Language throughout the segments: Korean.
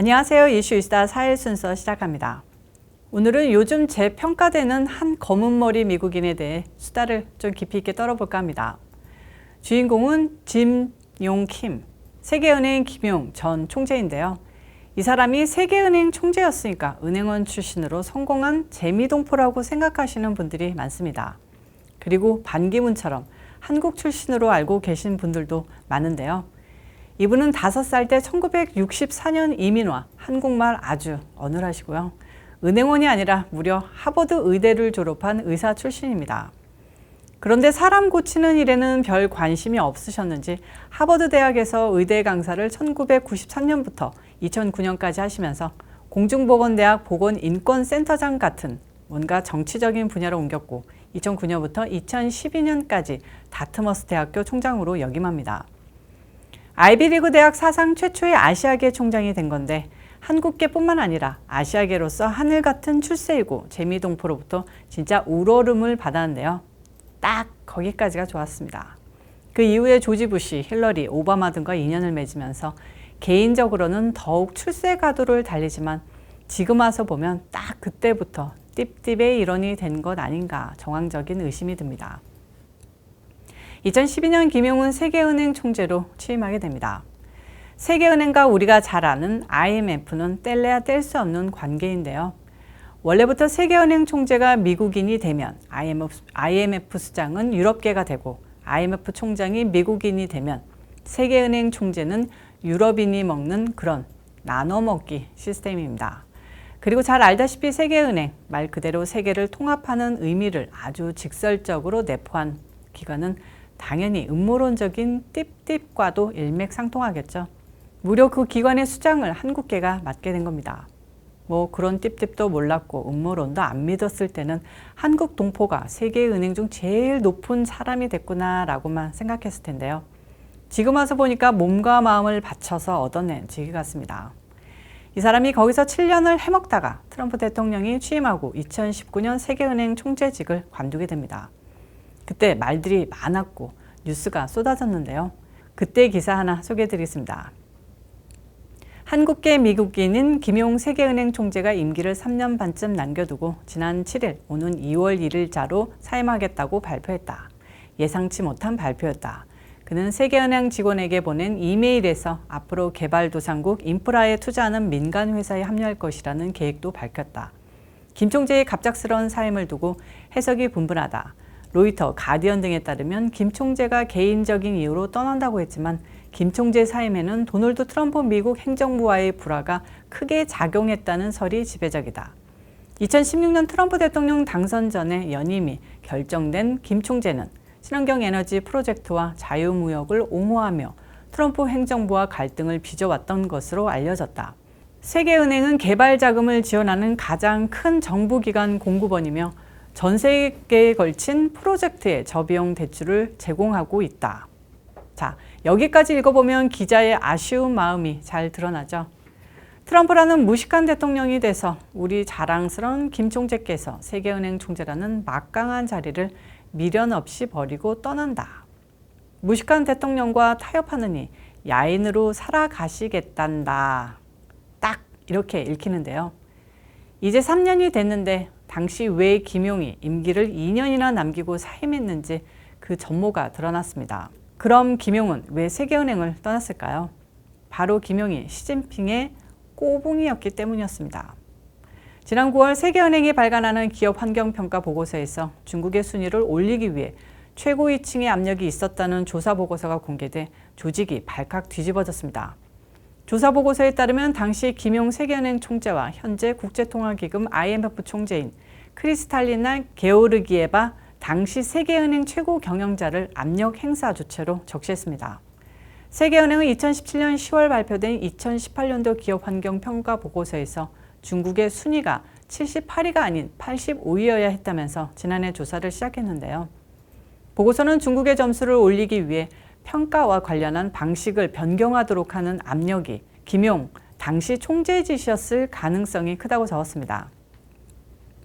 안녕하세요. 이슈이스타 4일 순서 시작합니다. 오늘은 요즘 재평가되는 한 검은머리 미국인에 대해 수다를 좀 깊이 있게 떨어볼까 합니다. 주인공은 짐 용 킴, 세계은행 김용 전 총재인데요. 이 사람이 세계은행 총재였으니까 은행원 출신으로 성공한 재미동포라고 생각하시는 분들이 많습니다. 그리고 반기문처럼 한국 출신으로 알고 계신 분들도 많은데요. 이분은 5살 때 1964년 이민와 한국말 아주 어눌하시고요. 은행원이 아니라 무려 하버드 의대를 졸업한 의사 출신입니다. 그런데 사람 고치는 일에는 별 관심이 없으셨는지 하버드 대학에서 의대 강사를 1993년부터 2009년까지 하시면서 공중보건대학 보건인권센터장 같은 뭔가 정치적인 분야로 옮겼고 2009년부터 2012년까지 다트머스 대학교 총장으로 역임합니다. 아이비리그 대학 사상 최초의 아시아계 총장이 된 건데 한국계뿐만 아니라 아시아계로서 하늘 같은 출세이고 재미동포로부터 진짜 우러름을 받았는데요. 딱 거기까지가 좋았습니다. 그 이후에 조지 부시, 힐러리, 오바마 등과 인연을 맺으면서 개인적으로는 더욱 출세 가도를 달리지만 지금 와서 보면 딱 그때부터 띠띠의 일원이 된 것 아닌가 정황적인 의심이 듭니다. 2012년 김용은 세계은행 총재로 취임하게 됩니다. 세계은행과 우리가 잘 아는 IMF는 뗄래야 뗄 수 없는 관계인데요. 원래부터 세계은행 총재가 미국인이 되면 IMF 수장은 유럽계가 되고 IMF 총장이 미국인이 되면 세계은행 총재는 유럽인이 먹는 그런 나눠먹기 시스템입니다. 그리고 잘 알다시피 세계은행, 말 그대로 세계를 통합하는 의미를 아주 직설적으로 내포한 기관은 당연히 음모론적인 띠띠과도 일맥상통하겠죠. 무려 그 기관의 수장을 한국계가 맡게 된 겁니다. 뭐 그런 띠띠도 몰랐고 음모론도 안 믿었을 때는 한국 동포가 세계은행 중 제일 높은 사람이 됐구나라고만 생각했을 텐데요. 지금 와서 보니까 몸과 마음을 바쳐서 얻어낸 직위 같습니다. 이 사람이 거기서 7년을 해먹다가 트럼프 대통령이 취임하고 2019년 세계은행 총재직을 관두게 됩니다. 그때 말들이 많았고 뉴스가 쏟아졌는데요. 그때 기사 하나 소개해드리겠습니다. 한국계 미국인인 김용 세계은행 총재가 임기를 3년 반쯤 남겨두고 지난 7일 오는 2월 1일자로 사임하겠다고 발표했다. 예상치 못한 발표였다. 그는 세계은행 직원에게 보낸 이메일에서 앞으로 개발도상국 인프라에 투자하는 민간 회사에 합류할 것이라는 계획도 밝혔다. 김 총재의 갑작스러운 사임을 두고 해석이 분분하다. 로이터, 가디언 등에 따르면 김 총재가 개인적인 이유로 떠난다고 했지만 김 총재 사임에는 도널드 트럼프 미국 행정부와의 불화가 크게 작용했다는 설이 지배적이다. 2016년 트럼프 대통령 당선 전에 연임이 결정된 김 총재는 친환경 에너지 프로젝트와 자유무역을 옹호하며 트럼프 행정부와 갈등을 빚어왔던 것으로 알려졌다. 세계은행은 개발 자금을 지원하는 가장 큰 정부기관 공급원이며 전 세계에 걸친 프로젝트에 저비용 대출을 제공하고 있다. 자, 여기까지 읽어보면 기자의 아쉬운 마음이 잘 드러나죠. 트럼프라는 무식한 대통령이 돼서 우리 자랑스러운 김 총재께서 세계은행 총재라는 막강한 자리를 미련 없이 버리고 떠난다. 무식한 대통령과 타협하느니 야인으로 살아가시겠단다. 딱 이렇게 읽히는데요. 이제 3년이 됐는데 당시 왜 김용이 임기를 2년이나 남기고 사임했는지 그 전모가 드러났습니다. 그럼 김용은 왜 세계은행을 떠났을까요? 바로 김용이 시진핑의 꼬붕이었기 때문이었습니다. 지난 9월 세계은행이 발간하는 기업 환경평가 보고서에서 중국의 순위를 올리기 위해 최고위층의 압력이 있었다는 조사 보고서가 공개돼 조직이 발칵 뒤집어졌습니다. 조사 보고서에 따르면 당시 김용 세계은행 총재와 현재 국제통화기금 IMF 총재인 크리스탈리나 게오르기에바 당시 세계은행 최고 경영자를 압력 행사 주체로 적시했습니다. 세계은행은 2017년 10월 발표된 2018년도 기업 환경 평가 보고서에서 중국의 순위가 78위가 아닌 85위여야 했다면서 지난해 조사를 시작했는데요. 보고서는 중국의 점수를 올리기 위해 평가와 관련한 방식을 변경하도록 하는 압력이 김용 당시 총재의 짓이었을 가능성이 크다고 적었습니다.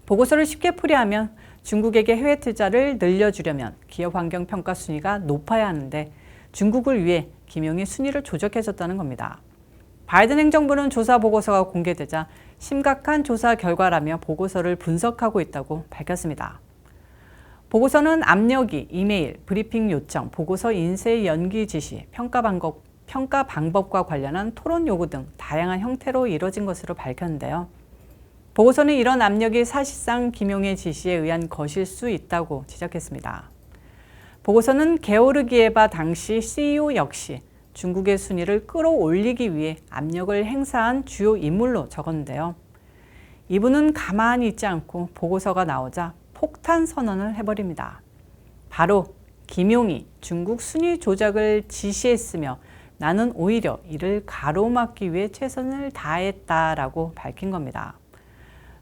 보고서를 쉽게 풀이하면 중국에게 해외 투자를 늘려주려면 기업 환경 평가 순위가 높아야 하는데 중국을 위해 김용이 순위를 조작해줬다는 겁니다. 바이든 행정부는 조사 보고서가 공개되자 심각한 조사 결과라며 보고서를 분석하고 있다고 밝혔습니다. 보고서는 압력이 이메일, 브리핑 요청, 보고서 인쇄 연기 지시, 평가 방법과 관련한 토론 요구 등 다양한 형태로 이뤄진 것으로 밝혔는데요. 보고서는 이런 압력이 사실상 김용의 지시에 의한 것일 수 있다고 지적했습니다. 보고서는 게오르기에바 당시 CEO 역시 중국의 순위를 끌어올리기 위해 압력을 행사한 주요 인물로 적었는데요. 이분은 가만히 있지 않고 보고서가 나오자 폭탄 선언을 해버립니다. 바로 김용이 중국 순위 조작을 지시했으며 나는 오히려 이를 가로막기 위해 최선을 다했다라고 밝힌 겁니다.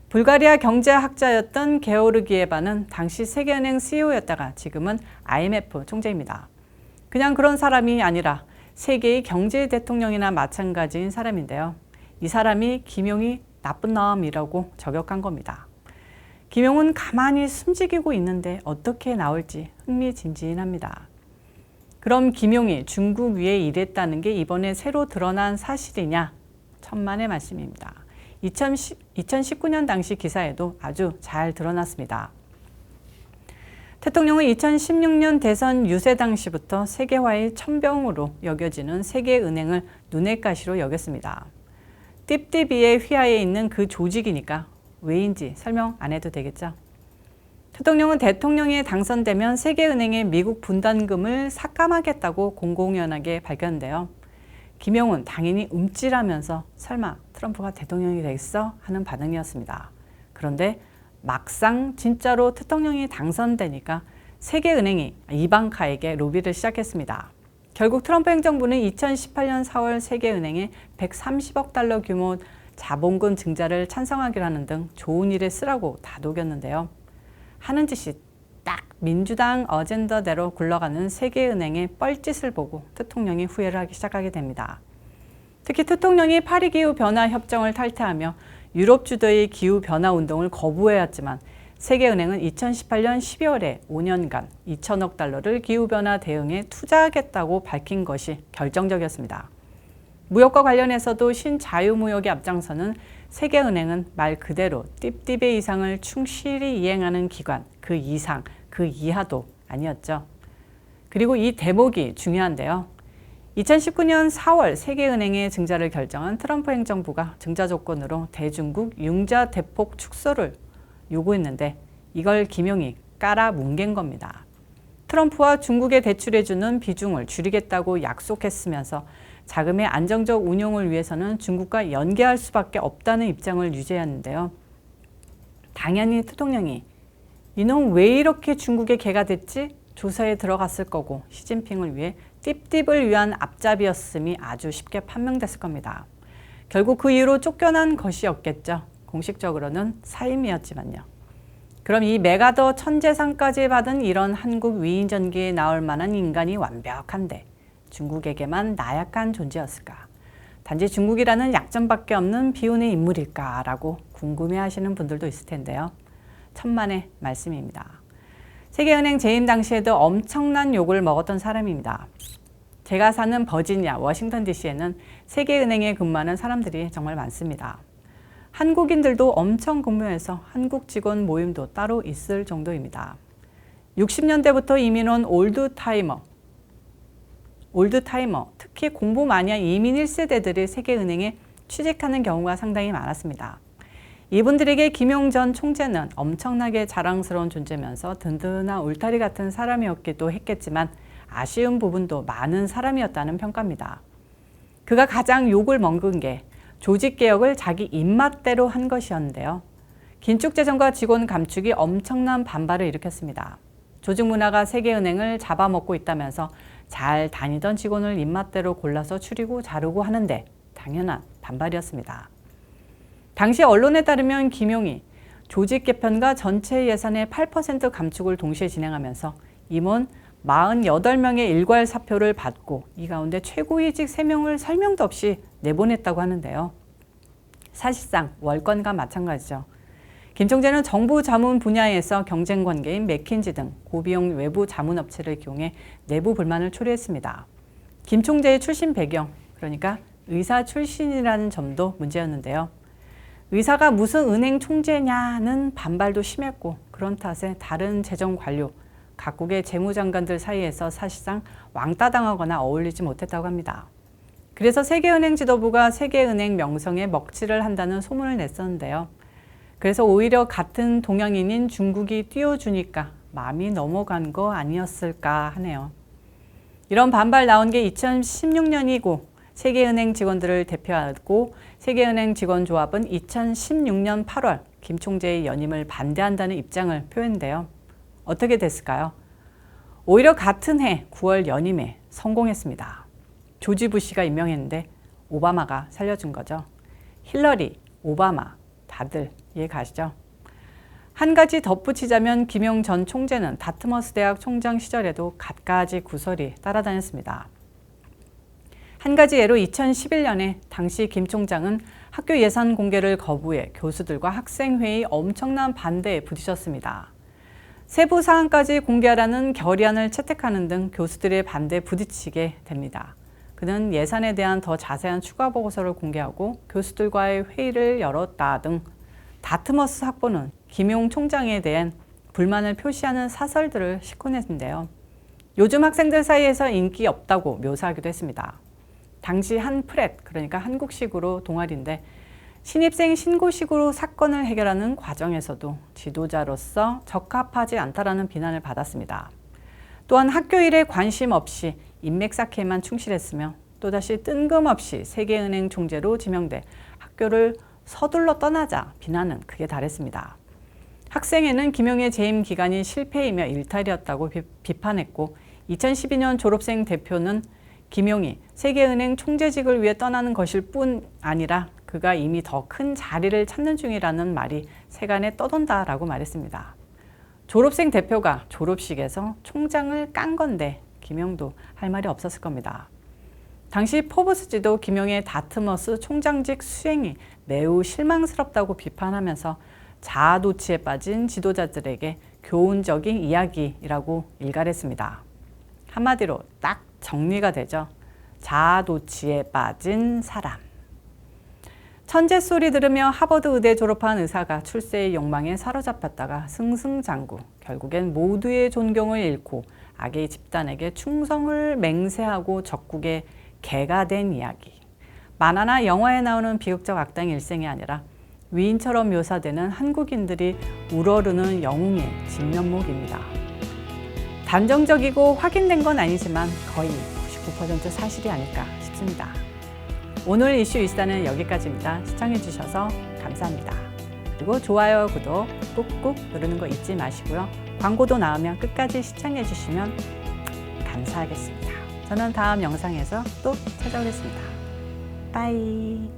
불가리아 경제학자였던 게오르기에바는 당시 세계은행 CEO였다가 지금은 IMF 총재입니다. 그냥 그런 사람이 아니라 세계의 경제 대통령이나 마찬가지인 사람인데요. 이 사람이 김용이 나쁜 놈이라고 저격한 겁니다. 김용은 가만히 숨지기고 있는데 어떻게 나올지 흥미진진합니다. 그럼 김용이 중국 위에 일했다는 게 이번에 새로 드러난 사실이냐? 천만의 말씀입니다. 2019년 당시 기사에도 아주 잘 드러났습니다. 대통령은 2016년 대선 유세 당시부터 세계화의 천병으로 여겨지는 세계은행을 눈엣 가시로 여겼습니다. 띠띠비의 휘하에 있는 그 조직이니까 왜인지 설명 안 해도 되겠죠? 대통령은 대통령에 당선되면 세계은행의 미국 분담금을 삭감하겠다고 공공연하게 밝혔는데요. 김용은 당연히 움찔하면서 설마 트럼프가 대통령이 되겠어? 하는 반응이었습니다. 그런데 막상 진짜로 대통령이 당선되니까 세계은행이 이방카에게 로비를 시작했습니다. 결국 트럼프 행정부는 2018년 4월 세계은행에 130억 달러 규모 자본금 증자를 찬성하기로 하는 등 좋은 일에 쓰라고 다독였는데요. 하는 짓이 딱 민주당 어젠더대로 굴러가는 세계은행의 뻘짓을 보고 대통령이 후회를 하기 시작하게 됩니다. 특히 대통령이 파리 기후 변화 협정을 탈퇴하며 유럽 주도의 기후 변화 운동을 거부해왔지만 세계은행은 2018년 12월에 5년간 2천억 달러를 기후 변화 대응에 투자하겠다고 밝힌 것이 결정적이었습니다. 무역과 관련해서도 신자유무역에 앞장서는 세계은행은 말 그대로 띠띠배 이상을 충실히 이행하는 기관, 그 이상, 그 이하도 아니었죠. 그리고 이 대목이 중요한데요. 2019년 4월 세계은행의 증자를 결정한 트럼프 행정부가 증자 조건으로 대중국 융자 대폭 축소를 요구했는데 이걸 김용이 깔아뭉갠 겁니다. 트럼프와 중국에 대출해주는 비중을 줄이겠다고 약속했으면서 자금의 안정적 운용을 위해서는 중국과 연계할 수밖에 없다는 입장을 유지했는데요. 당연히 대통령이 이놈 왜 이렇게 중국의 개가 됐지? 조사에 들어갔을 거고 시진핑을 위해 띠띠을 위한 앞잡이였음이 아주 쉽게 판명됐을 겁니다. 결국 그 이후로 쫓겨난 것이었겠죠. 공식적으로는 사임이었지만요. 그럼 이 메가더 천재상까지 받은 이런 한국 위인전기에 나올 만한 인간이 완벽한데 중국에게만 나약한 존재였을까? 단지 중국이라는 약점밖에 없는 비운의 인물일까라고 궁금해하시는 분들도 있을 텐데요. 천만의 말씀입니다. 세계은행 재임 당시에도 엄청난 욕을 먹었던 사람입니다. 제가 사는 버지니아, 워싱턴 DC에는 세계은행에 근무하는 사람들이 정말 많습니다. 한국인들도 엄청 근무해서 한국 직원 모임도 따로 있을 정도입니다. 60년대부터 이민 온 올드타이머, 특히 공부 마니아 이민 1세대들이 세계은행에 취직하는 경우가 상당히 많았습니다. 이분들에게 김용 전 총재는 엄청나게 자랑스러운 존재면서 든든한 울타리 같은 사람이었기도 했겠지만 아쉬운 부분도 많은 사람이었다는 평가입니다. 그가 가장 욕을 먹은 게 조직개혁을 자기 입맛대로 한 것이었는데요. 긴축재정과 직원 감축이 엄청난 반발을 일으켰습니다. 조직 문화가 세계은행을 잡아먹고 있다면서 잘 다니던 직원을 입맛대로 골라서 추리고 자르고 하는데 당연한 반발이었습니다. 당시 언론에 따르면 김용이 조직 개편과 전체 예산의 8% 감축을 동시에 진행하면서 임원 48명의 일괄 사표를 받고 이 가운데 최고위직 3명을 설명도 없이 내보냈다고 하는데요. 사실상 월권과 마찬가지죠. 김 총재는 정부 자문 분야에서 경쟁 관계인 맥킨지 등 고비용 외부 자문업체를 이용해 내부 불만을 초래했습니다. 김 총재의 출신 배경, 그러니까 의사 출신이라는 점도 문제였는데요. 의사가 무슨 은행 총재냐는 반발도 심했고 그런 탓에 다른 재정 관료, 각국의 재무장관들 사이에서 사실상 왕따당하거나 어울리지 못했다고 합니다. 그래서 세계은행 지도부가 세계은행 명성에 먹칠을 한다는 소문을 냈었는데요. 그래서 오히려 같은 동양인인 중국이 띄워주니까 마음이 넘어간 거 아니었을까 하네요. 이런 반발 나온 게 2016년이고 세계은행 직원들을 대표하고 세계은행 직원조합은 2016년 8월 김 총재의 연임을 반대한다는 입장을 표했는데요. 어떻게 됐을까요? 오히려 같은 해 9월 연임에 성공했습니다. 조지 부시가 임명했는데 오바마가 살려준 거죠. 힐러리, 오바마 다들 이해 가시죠? 한 가지 덧붙이자면 김용 전 총재는 다트머스 대학 총장 시절에도 갖가지 구설이 따라다녔습니다. 한 가지 예로 2011년에 당시 김 총장은 학교 예산 공개를 거부해 교수들과 학생회의 엄청난 반대에 부딪혔습니다. 세부 사항까지 공개하라는 결의안을 채택하는 등 교수들의 반대에 부딪히게 됩니다. 그는 예산에 대한 더 자세한 추가 보고서를 공개하고 교수들과의 회의를 열었다 등 다트머스 학부는 김용 총장에 대한 불만을 표시하는 사설들을 시콘했는데요. 요즘 학생들 사이에서 인기 없다고 묘사하기도 했습니다. 당시 한 프렛, 그러니까 한국식으로 동아리인데 신입생 신고식으로 사건을 해결하는 과정에서도 지도자로서 적합하지 않다라는 비난을 받았습니다. 또한 학교 일에 관심 없이 인맥 쌓기에만 충실했으며 또다시 뜬금없이 세계은행 총재로 지명돼 학교를 서둘러 떠나자 비난은 극에 달했습니다. 학생회는 김용의 재임 기간이 실패이며 일탈이었다고 비판했고 2012년 졸업생 대표는 김용이 세계은행 총재직을 위해 떠나는 것일 뿐 아니라 그가 이미 더 큰 자리를 찾는 중이라는 말이 세간에 떠돈다라고 말했습니다. 졸업생 대표가 졸업식에서 총장을 깐 건데 김용도 할 말이 없었을 겁니다. 당시 포브스지도 김용의 다트머스 총장직 수행이 매우 실망스럽다고 비판하면서 자아도취에 빠진 지도자들에게 교훈적인 이야기라고 일갈했습니다. 한마디로 딱 정리가 되죠. 자아도취에 빠진 사람. 천재 소리 들으며 하버드 의대 졸업한 의사가 출세의 욕망에 사로잡혔다가 승승장구, 결국엔 모두의 존경을 잃고 악의 집단에게 충성을 맹세하고 적국의 개가 된 이야기. 만화나 영화에 나오는 비극적 악당의 일생이 아니라 위인처럼 묘사되는 한국인들이 우러르는 영웅의 진면목입니다. 단정적이고 확인된 건 아니지만 거의 99% 사실이 아닐까 싶습니다. 오늘 이슈 이슈다는 여기까지입니다. 시청해주셔서 감사합니다. 그리고 좋아요, 구독 꾹꾹 누르는 거 잊지 마시고요. 광고도 나오면 끝까지 시청해주시면 감사하겠습니다. 저는 다음 영상에서 또 찾아오겠습니다. 빠이.